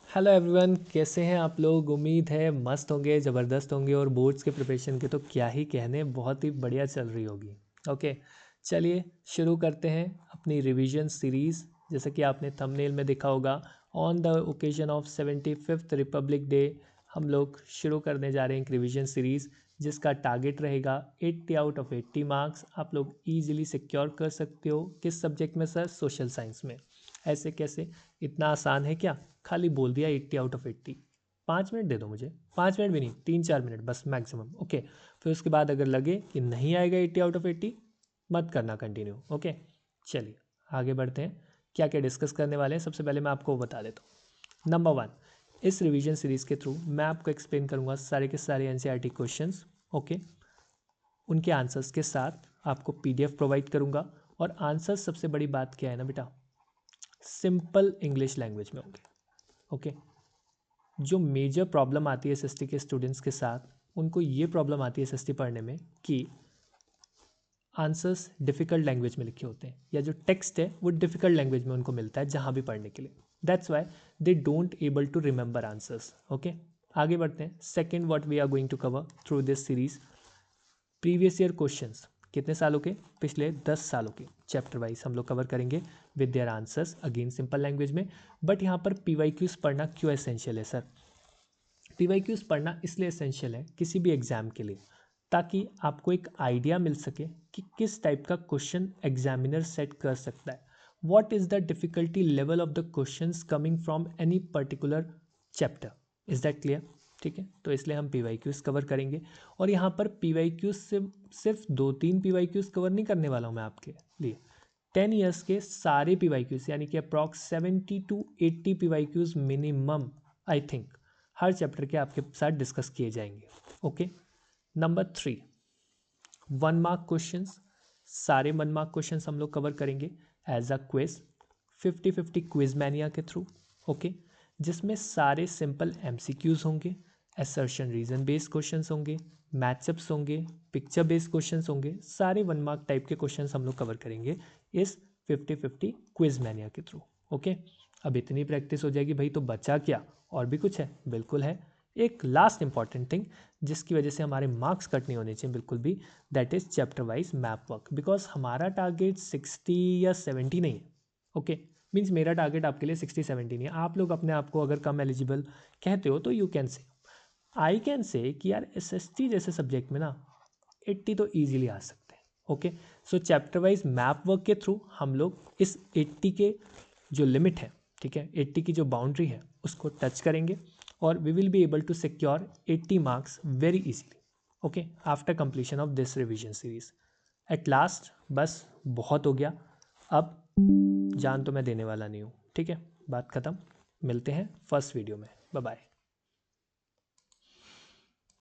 Hello everyone, कैसे हैं आप लोग। उम्मीद है मस्त होंगे, ज़बरदस्त होंगे और बोर्ड्स के प्रिपरेशन के तो क्या ही कहने, बहुत ही बढ़िया चल रही होगी। ओके, चलिए शुरू करते हैं अपनी रिवीजन सीरीज़। जैसे कि आपने थंबनेल में देखा होगा, on the occasion of 75th Republic day हम लोग शुरू करने जा रहे हैं एक रिवीजन सीरीज़ जिसका टारगेट रहेगा 80 आउट ऑफ 80 मार्क्स। आप लोग ईजिली सिक्योर कर सकते हो। किस सब्जेक्ट में सर? सोशल साइंस में। ऐसे कैसे? इतना आसान है क्या? खाली बोल दिया 80 आउट ऑफ 80। 5 मिनट दे दो मुझे, 5 मिनट भी नहीं, 3-4 मिनट बस मैक्सिमम। ओके, फिर उसके बाद अगर लगे कि नहीं आएगा 80 आउट ऑफ 80 मत करना कंटिन्यू। ओके, चलिए आगे बढ़ते हैं। क्या क्या डिस्कस करने वाले हैं सबसे पहले मैं आपको बता देता हूँ। नंबर 1, इस रिवीजन सीरीज़ के थ्रू मैं आपको एक्सप्लेन करूँगा सारे के सारे एनसीईआरटी क्वेश्चंस। ओके, उनके आंसर्स के साथ आपको पीडीएफ प्रोवाइड करूँगा। और आंसर्स सबसे बड़ी बात क्या है ना बेटा, सिंपल इंग्लिश लैंग्वेज में होंगे। ओके, जो मेजर प्रॉब्लम आती है एसएसटी के स्टूडेंट्स के साथ, उनको ये प्रॉब्लम आती है एसएसटी पढ़ने में कि आंसर्स डिफ़िकल्ट लैंग्वेज में लिखे होते हैं या जो टेक्स्ट है वो डिफ़िकल्ट लैंग्वेज में उनको मिलता है जहाँ भी पढ़ने के लिए। That's why they don't able to remember answers. Okay, आगे बढ़ते हैं। Second, what we are going to cover through this series, previous year questions. कितने सालों के? पिछले 10 सालों के चैप्टर वाइज हम लोग कवर करेंगे with their answers, again simple language में। बट यहाँ पर पीवाईक्यूज पढ़ना क्यों एसेंशियल है सर? पीवाईक्यूज पढ़ना इसलिए एसेंशियल है किसी भी एग्जाम के लिए, ताकि आपको एक आइडिया मिल सके कि किस टाइप का क्वेश्चन एग्जामिनर सेट कर सकता है। What is the difficulty level of the questions coming from any particular chapter. Is that clear? ठीक है, तो इसलिए हम पीवाईक्यूज कवर करेंगे। और यहाँ पर पीवाईक्यूज से सिर्फ 2-3 पीवाईक्यूज कवर नहीं करने वाला हूँ मैं आपके लिए। 10 ईयर्स के सारे पीवाईक्यूज यानी कि approx 70 to 80 PYQs minimum I think हर चैप्टर के आपके साथ डिस्कस किए जाएंगे। Okay, number 3, 1 mark questions. सारे 1 मार्क क्वेश्चंस हम लोग कवर करेंगे as a quiz, 50-50 quiz mania के थ्रू। ओके, जिसमें सारे सिंपल एमसीक्यूज होंगे, असर्शन रीजन बेस्ड क्वेश्चंस होंगे, मैचअप्स होंगे, पिक्चर बेस्ड क्वेश्चंस होंगे। सारे 1 मार्क टाइप के क्वेश्चंस हम लोग कवर करेंगे इस 50-50 क्विज मैनिया के थ्रू। ओके, अब इतनी प्रैक्टिस हो जाएगी भाई, तो बचा क्या? और भी कुछ है? बिल्कुल है। एक लास्ट इंपॉर्टेंट थिंग जिसकी वजह से हमारे मार्क्स कट नहीं होने चाहिए बिल्कुल भी, that is chapter wise map work. Because हमारा टारगेट 60 या 70 नहीं है। ओके, मीन्स मेरा टारगेट आपके लिए 60-70 नहीं है। आप लोग अपने आप को अगर कम एलिजिबल कहते हो तो you can say, I can say कि यार एसएसटी जैसे सब्जेक्ट में ना 80 तो ईजिली आ सकते हैं। ओके, सो चैप्टर वाइज मैप वर्क के थ्रू हम लोग इस 80 के जो लिमिट है, ठीक है, 80 की जो बाउंड्री है उसको टच करेंगे और we will be able to secure 80 marks very easily. Okay, after completion of this revision series. At last बस बहुत हो गया, अब जान तो मैं देने वाला नहीं हूँ। ठीक है, बात ख़त्म। मिलते हैं फर्स्ट वीडियो में। Bye bye.